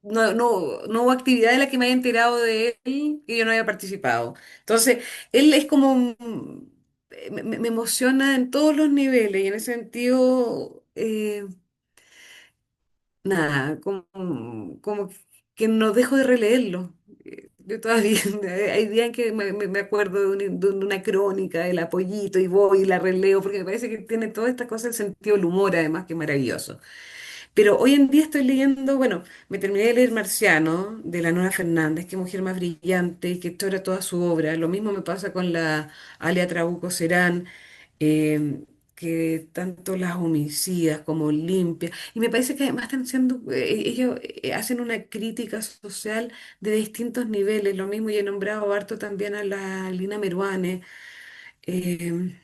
no hubo actividad de la que me haya enterado de él que yo no haya participado. Entonces, él es como, me emociona en todos los niveles y en ese sentido, nada, como que no dejo de releerlo. Yo todavía, hay días en que me acuerdo de una crónica del Apoyito y voy y la releo porque me parece que tiene todas estas cosas, el sentido del humor además, que es maravilloso. Pero hoy en día estoy leyendo, bueno, me terminé de leer Marciano de la Nora Fernández, qué mujer más brillante y que explora toda su obra. Lo mismo me pasa con la Alia Trabuco Serán. eh, que tanto las homicidas como limpias, y me parece que además están siendo, ellos hacen una crítica social de distintos niveles, lo mismo y he nombrado harto también a la Lina Meruane. eh,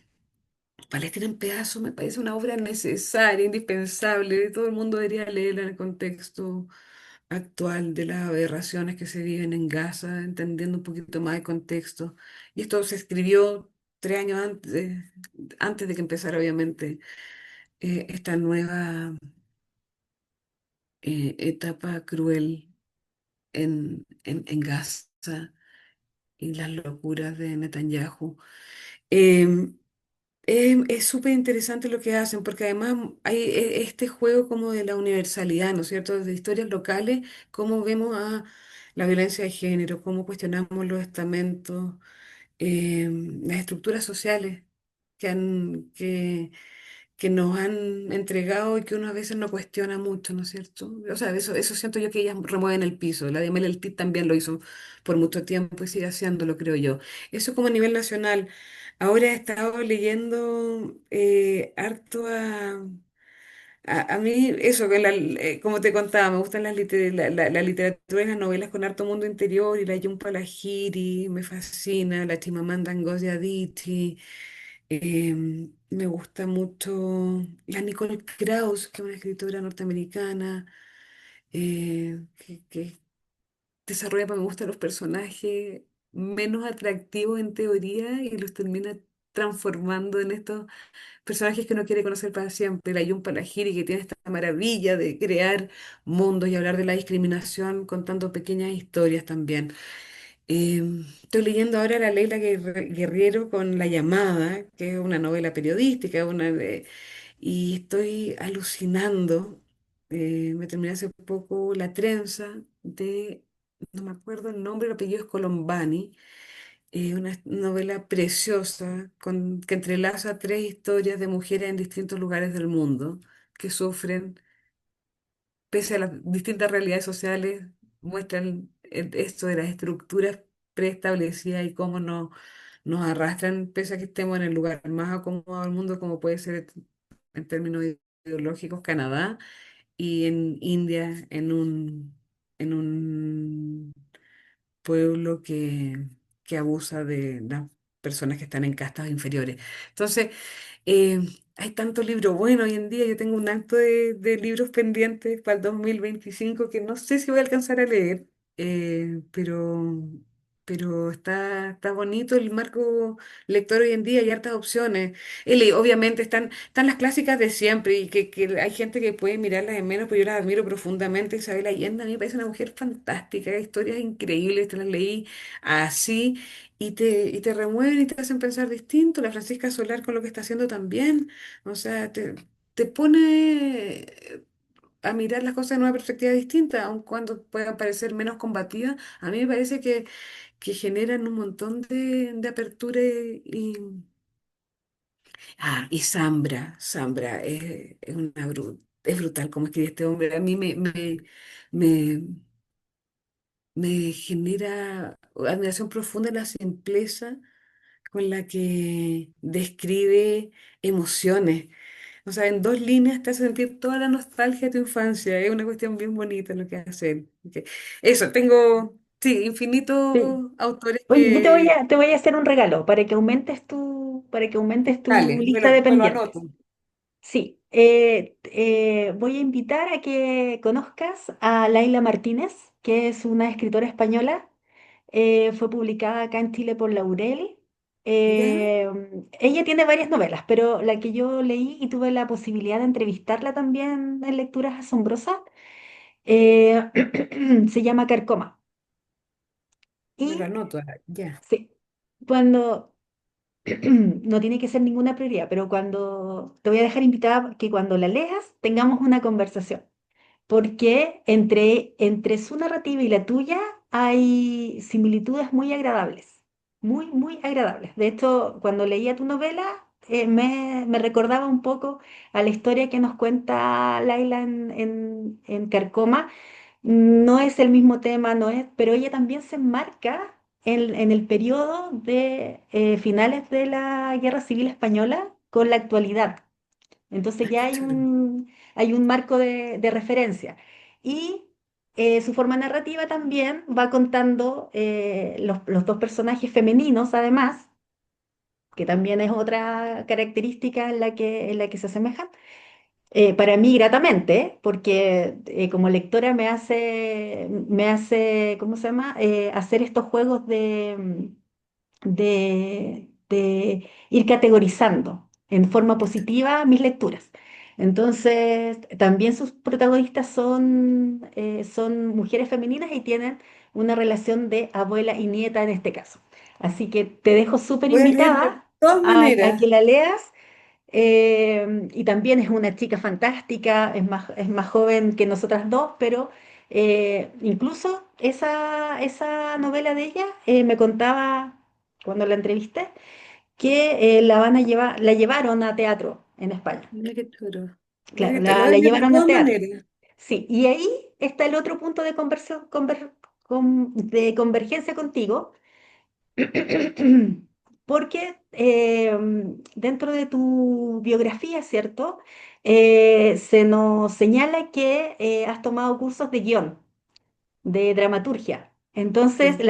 Palestina en pedazos me parece una obra necesaria, indispensable, todo el mundo debería leerla en el contexto actual de las aberraciones que se viven en Gaza, entendiendo un poquito más el contexto. Y esto se escribió 3 años antes de que empezara, obviamente, esta nueva etapa cruel en Gaza y las locuras de Netanyahu. Em, es súper interesante lo que hacen, porque además hay este juego como de la universalidad, ¿no es cierto? De historias locales, cómo vemos a la violencia de género, cómo cuestionamos los estamentos, las estructuras sociales que nos han entregado y que uno a veces no cuestiona mucho, ¿no es cierto? O sea, eso siento yo que ellas remueven el piso. La de Mel El Cid también lo hizo por mucho tiempo y sigue haciéndolo, creo yo. Eso como a nivel nacional. Ahora he estado leyendo harto a mí, eso, como te contaba, me gustan la literatura y las novelas con harto mundo interior y la Jhumpa Lahiri, me fascina, la Chimamanda Ngozi Adichie. Me gusta mucho la Nicole Krauss, que es una escritora norteamericana, que desarrolla, me gustan los personajes menos atractivos en teoría y los termina transformando en estos personajes que uno quiere conocer para siempre. La Jhumpa Lahiri, que tiene esta maravilla de crear mundos y hablar de la discriminación contando pequeñas historias también. Estoy leyendo ahora la Leila Guerriero con La Llamada, que es una novela periodística, y estoy alucinando. Me terminé hace poco La Trenza no me acuerdo el nombre, el apellido es Colombani, una novela preciosa que entrelaza tres historias de mujeres en distintos lugares del mundo que sufren pese a las distintas realidades sociales, muestran esto de las estructuras preestablecidas y cómo nos arrastran, pese a que estemos en el lugar más acomodado del mundo, como puede ser en términos ideológicos Canadá y en India, en un pueblo que abusa de las personas que están en castas inferiores. Entonces, eh, hay tanto libro bueno hoy en día. Yo tengo un acto de libros pendientes para el 2025 que no sé si voy a alcanzar a leer, eh, pero, pero está bonito el marco lector hoy en día. Hay hartas opciones. Obviamente están las clásicas de siempre y que hay gente que puede mirarlas en menos, pero yo las admiro profundamente. Isabel Allende a mí me parece una mujer fantástica, historias increíbles, te las leí así y te remueven y te hacen pensar distinto. La Francisca Solar con lo que está haciendo también. O sea, te pone a mirar las cosas de una perspectiva distinta, aun cuando puedan parecer menos combativas. A mí me parece que generan un montón de apertura y Zambra es brutal como escribe este hombre. A mí me, me genera admiración profunda la simpleza con la que describe emociones. O sea, en 2 líneas te hace sentir toda la nostalgia de tu infancia. Es una cuestión bien bonita lo que hacen. Eso, tengo, sí, Sí. infinitos autores Oye, yo que... te voy a hacer un regalo para que aumentes tu Dale, lista de me lo pendientes. anoto. Sí, voy a invitar a que conozcas a Laila Martínez, que es una escritora española. Fue publicada acá en Chile por Laurel. ¿Ya? Eh, Ella tiene varias novelas, pero la que yo leí y tuve la posibilidad de entrevistarla también en Lecturas Asombrosas, eh, se llama Carcoma. Me lo Y anoto. Ya. sí, cuando no tiene que ser ninguna prioridad, pero cuando te voy a dejar invitada que cuando la leas tengamos una conversación, porque entre su narrativa y la tuya hay similitudes muy agradables, muy, muy agradables. De hecho, cuando leía tu novela, me recordaba un poco a la historia que nos cuenta Laila en Carcoma. No es el mismo tema, no es, pero ella también se enmarca en el periodo de finales de la Guerra Civil Española con la actualidad. Entonces Ah, ya qué chulo. hay un marco de referencia. Y su forma narrativa también va contando los dos personajes femeninos, además, que también es otra característica en la que se asemejan. Para mí gratamente, porque como lectora me hace, ¿cómo se llama? Hacer estos juegos de ir categorizando en forma positiva mis lecturas. Entonces, también sus protagonistas son mujeres femeninas y tienen una relación de abuela y nieta en este caso. Así que te dejo súper Voy a leerla de invitada todas a que maneras. la leas. Y también es una chica fantástica, es más joven que nosotras dos, pero incluso esa novela de ella me contaba cuando la entrevisté que la llevaron a teatro en España. Mira qué chulo. Claro, Lo voy a la leer de llevaron a todas teatro. maneras. Sí, y ahí está el otro punto de de convergencia contigo, porque dentro de tu biografía, ¿cierto? Se nos señala que has tomado cursos de guión, de dramaturgia. Entonces, Sí.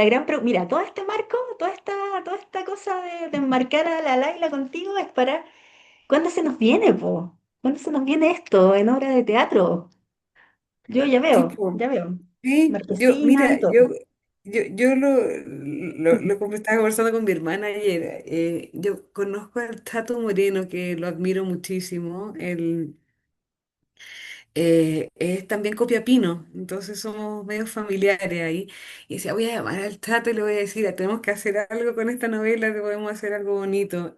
mira, todo este marco, toda esta cosa de enmarcar a la Laila contigo es para, ¿cuándo se nos viene, po? ¿Cuándo se nos viene esto en obra de teatro? Yo Tipo, ya veo. sí, yo, Marquesina y mira, todo. yo lo como estaba conversando con mi hermana ayer, yo conozco al Tato Moreno, que lo admiro muchísimo. Él es también copiapino, entonces somos medio familiares ahí. Y decía, voy a llamar al Tato y le voy a decir, "Ah, tenemos que hacer algo con esta novela, que podemos hacer algo bonito".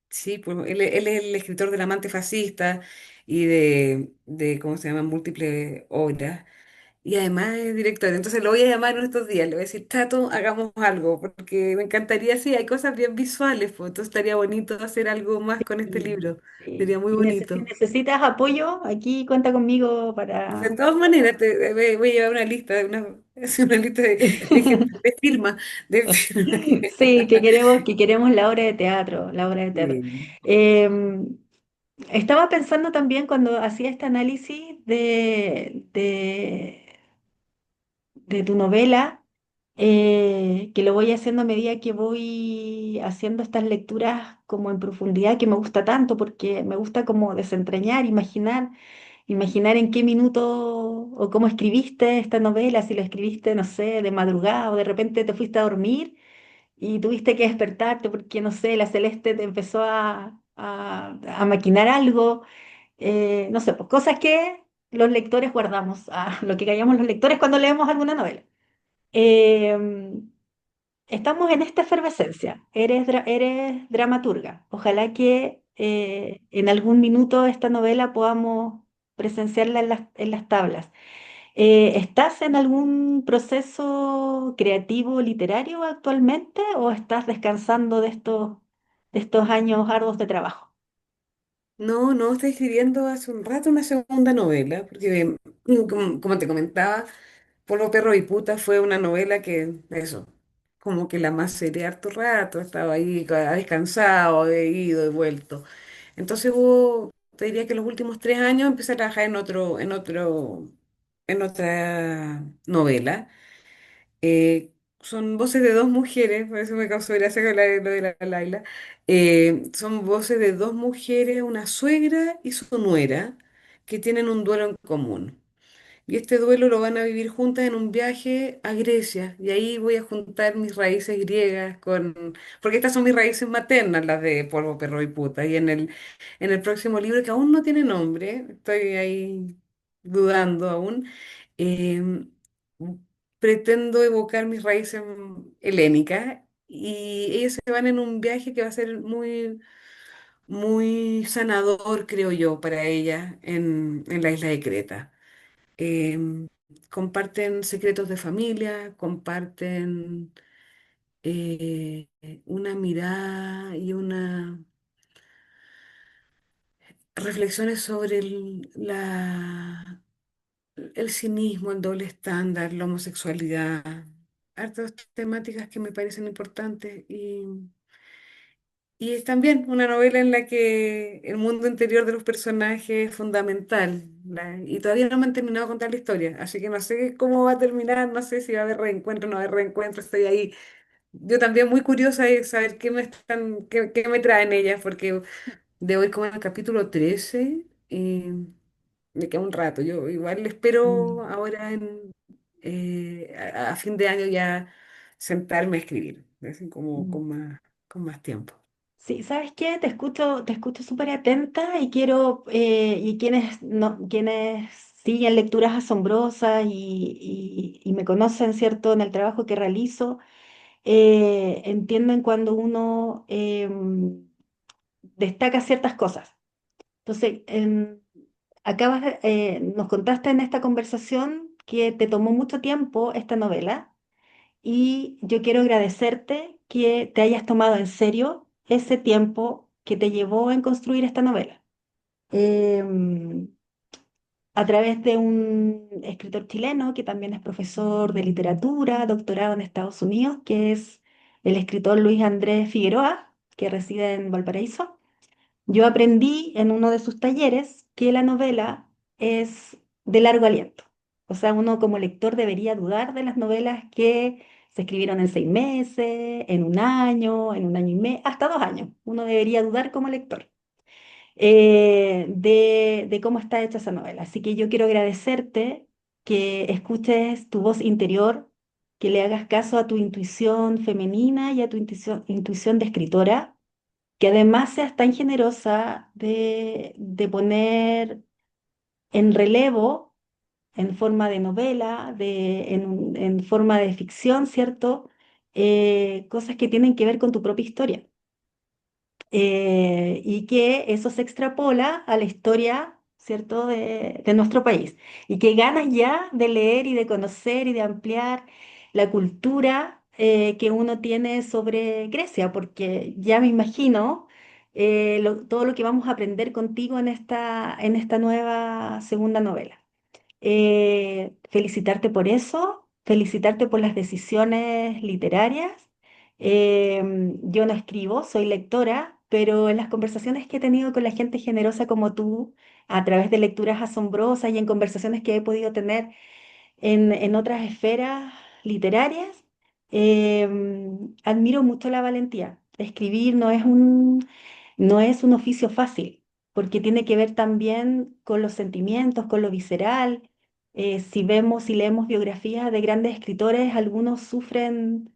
Sí, pues él es el escritor del Amante Fascista y ¿cómo se llama?, múltiples obras. Y además es director, entonces lo voy a llamar en estos días, le voy a decir, Tato, hagamos algo, porque me encantaría, sí, hay cosas bien visuales, pues entonces estaría bonito hacer algo más con este Sí, libro, sí. sería muy Y si bonito. necesitas apoyo, aquí cuenta conmigo De para... todas maneras, voy a llevar una lista, hacer una lista de gente, de firma, de firma. Sí, que queremos la obra de teatro, la obra de teatro. Sí, Em, Estaba pensando también cuando hacía este análisis de tu novela, que lo voy haciendo a medida que voy haciendo estas lecturas como en profundidad, que me gusta tanto, porque me gusta como desentrañar, imaginar en qué minuto o cómo escribiste esta novela, si la escribiste, no sé, de madrugada o de repente te fuiste a dormir y tuviste que despertarte porque, no sé, la Celeste te empezó a maquinar algo, no sé, pues cosas que los lectores guardamos, lo que callamos los lectores cuando leemos alguna novela. Eh, Estamos en esta efervescencia, eres dramaturga. Ojalá que en algún minuto esta novela podamos presenciarla en las tablas. ¿Estás en algún proceso creativo literario actualmente o estás descansando de estos años arduos de trabajo? no, no, estoy escribiendo hace un rato una segunda novela, porque como te comentaba, Polvo, Perro y Puta fue una novela que, eso, como que la maceré harto rato, estaba ahí, ha descansado, he ido, he vuelto. Entonces te diría que los últimos 3 años empecé a trabajar en otra novela. Son voces de dos mujeres, por eso me causó gracia con lo de la Laila. Son voces de dos mujeres, una suegra y su nuera, que tienen un duelo en común. Y este duelo lo van a vivir juntas en un viaje a Grecia. Y ahí voy a juntar mis raíces griegas con... Porque estas son mis raíces maternas, las de Polvo, Perro y Puta. Y en el próximo libro, que aún no tiene nombre, estoy ahí dudando aún, eh, pretendo evocar mis raíces helénicas. Y ellos se van en un viaje que va a ser muy sanador, creo yo, para ella en la isla de Creta. Em, Comparten secretos de familia, comparten eh, una mirada y una reflexiones sobre el cinismo, el doble estándar, la homosexualidad, hartas temáticas que me parecen importantes Y es también una novela en la que el mundo interior de los personajes es fundamental. Y todavía no me han terminado de contar la historia, así que no sé cómo va a terminar, no sé si va a haber reencuentro o no va a haber reencuentro, estoy ahí. Yo también muy curiosa de saber qué me traen ellas, porque debo ir como en el capítulo 13 y me queda un rato. Yo igual espero Mm, ahora a fin de año ya sentarme a escribir, así como mm. con más tiempo. Sí, ¿sabes qué? Te escucho súper atenta y quiero, y quienes, no, quienes siguen lecturas asombrosas y me conocen, ¿cierto?, en el trabajo que realizo, entienden cuando uno destaca ciertas cosas. Entonces, nos contaste en esta conversación que te tomó mucho tiempo esta novela y yo quiero agradecerte que te hayas tomado en serio ese tiempo que te llevó en construir esta novela. Em, a través de un escritor chileno que también es profesor de literatura, doctorado en Estados Unidos, que es el escritor Luis Andrés Figueroa, que reside en Valparaíso. Yo aprendí en uno de sus talleres que la novela es de largo aliento. O sea, uno como lector debería dudar de las novelas que se escribieron en 6 meses, en un año y medio, hasta 2 años. Uno debería dudar como lector de cómo está hecha esa novela. Así que yo quiero agradecerte que escuches tu voz interior, que le hagas caso a tu intuición femenina y a tu intuición de escritora, que además seas tan generosa de poner en relevo, en forma de novela, en forma de ficción, ¿cierto? Cosas que tienen que ver con tu propia historia. Y que eso se extrapola a la historia, ¿cierto?, de nuestro país. Y que ganas ya de leer y de conocer y de ampliar la cultura que uno tiene sobre Grecia, porque ya me imagino todo lo que vamos a aprender contigo en esta nueva segunda novela. Felicitarte por eso, felicitarte por las decisiones literarias. Yo no escribo, soy lectora, pero en las conversaciones que he tenido con la gente generosa como tú, a través de lecturas asombrosas y en conversaciones que he podido tener en otras esferas literarias, admiro mucho la valentía. Escribir no es un oficio fácil, porque tiene que ver también con los sentimientos, con lo visceral. Si vemos y leemos biografías de grandes escritores, algunos sufren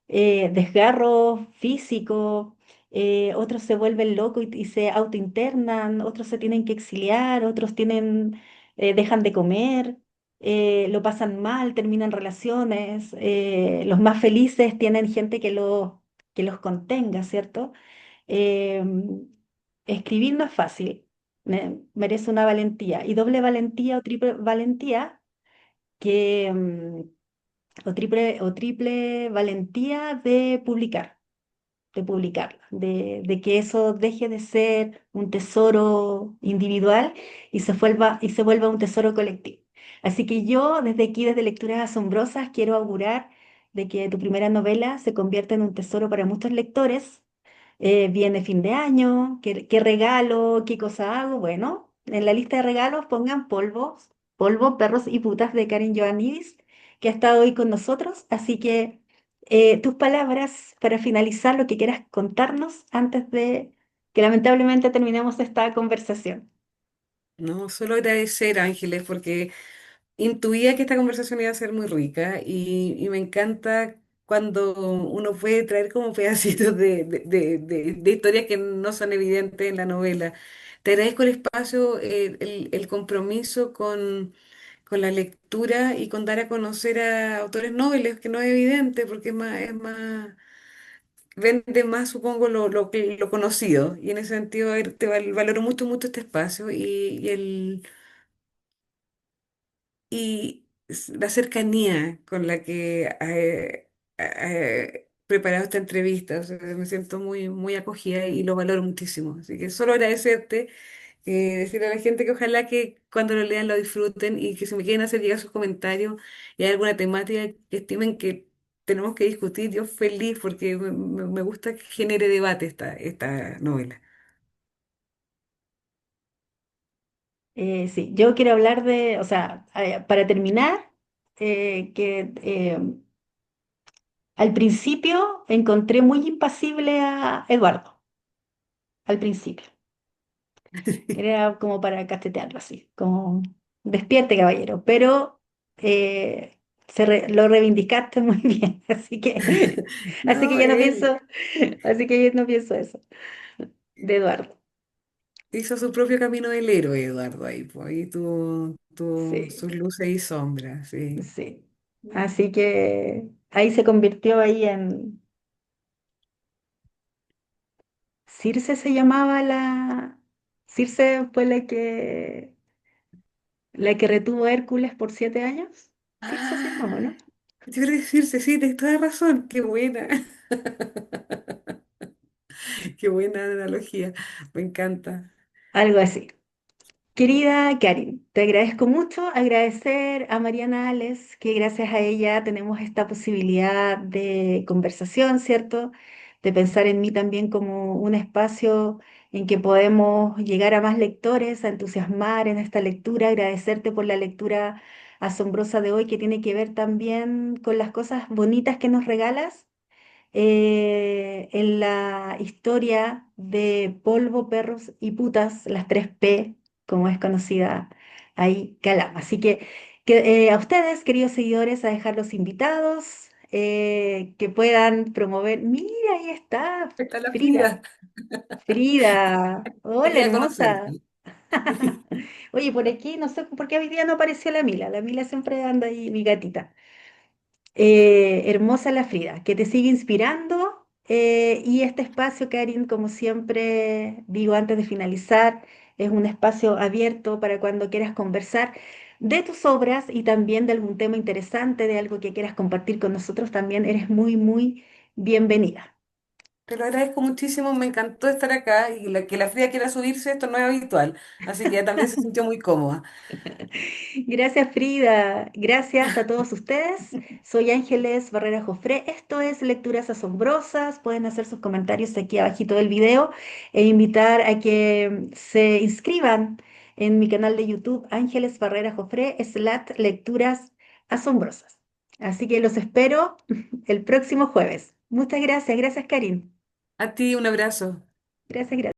desgarro físico, otros se vuelven locos y se autointernan, otros se tienen que exiliar, dejan de comer, lo pasan mal, terminan relaciones, los más felices tienen gente que los contenga, ¿cierto? Escribir no es fácil, merece una valentía, y doble valentía o triple valentía que... o triple valentía de publicarla, de que eso deje de ser un tesoro individual y se vuelva un tesoro colectivo. Así que yo desde aquí, desde Lecturas Asombrosas, quiero augurar de que tu primera novela se convierta en un tesoro para muchos lectores. Viene fin de año, ¿qué regalo, qué cosa hago? Bueno, en la lista de regalos pongan polvo, perros y putas de Karen Joannidis, que ha estado hoy con nosotros. Así que tus palabras para finalizar lo que quieras contarnos antes de que lamentablemente terminemos esta conversación. No, solo agradecer, Ángeles, porque intuía que esta conversación iba a ser muy rica y me encanta cuando uno puede traer como pedacitos de historias que no son evidentes en la novela. Te agradezco el espacio, el compromiso con la lectura y con dar a conocer a autores nobles, que no es evidente porque vende más, supongo, lo conocido. Y en ese sentido, valoro mucho, mucho este espacio la cercanía con la que he preparado esta entrevista. O sea, me siento muy, muy acogida y lo valoro muchísimo. Así que solo agradecerte, decirle a la gente que ojalá que cuando lo lean lo disfruten y que si me quieren hacer llegar sus comentarios y hay alguna temática que estimen que tenemos que discutir. Yo feliz porque me gusta que genere debate esta novela. Sí, yo quiero hablar de, o sea, para terminar, que al principio encontré muy impasible a Eduardo, al principio. Era como para cachetearlo así, como despierte, caballero, pero lo reivindicaste muy bien, así que No, ya no él pienso, así que ya no pienso eso de Eduardo. hizo su propio camino del héroe, Eduardo, ahí, pues, ahí tuvo Sí, sus luces y sombras, sí. sí. Así que ahí se convirtió ahí en Circe se llamaba la. Circe fue la que retuvo a Hércules por 7 años. Circe se llamaba, Ah, ¿no? yo quiero decirse, sí, tienes toda razón, qué buena, qué buena analogía, me encanta. Algo así. Querida Karin, te agradezco mucho. Agradecer a Mariana Ales, que gracias a ella tenemos esta posibilidad de conversación, ¿cierto? De pensar en mí también como un espacio en que podemos llegar a más lectores, a entusiasmar en esta lectura. Agradecerte por la lectura asombrosa de hoy, que tiene que ver también con las cosas bonitas que nos regalas en la historia de Polvo, Perros y Putas, las 3P, como es conocida ahí Calama. Así que a ustedes, queridos seguidores, a dejar los invitados que puedan promover. Mira, ahí está, Ahí está la Frida. Frida, Frida, hola quería hermosa. conocerte. Oye, por aquí no sé por qué hoy día no apareció la Mila. La Mila siempre anda ahí, mi gatita. Hermosa la Frida, que te sigue inspirando. Y este espacio, Karin, como siempre digo antes de finalizar, es un espacio abierto para cuando quieras conversar de tus obras y también de algún tema interesante, de algo que quieras compartir con nosotros. También eres muy, muy bienvenida. Te lo agradezco muchísimo, me encantó estar acá y que la Frida quiera subirse, esto no es habitual, así que ella también se sintió muy cómoda. Gracias, Frida. Gracias a todos ustedes. Soy Ángeles Barrera Jofré. Esto es Lecturas Asombrosas. Pueden hacer sus comentarios aquí abajito del video e invitar a que se inscriban en mi canal de YouTube Ángeles Barrera Jofré /Lecturas Asombrosas. Así que los espero el próximo jueves. Muchas gracias. Gracias, Karin. A ti un abrazo. Gracias, gracias.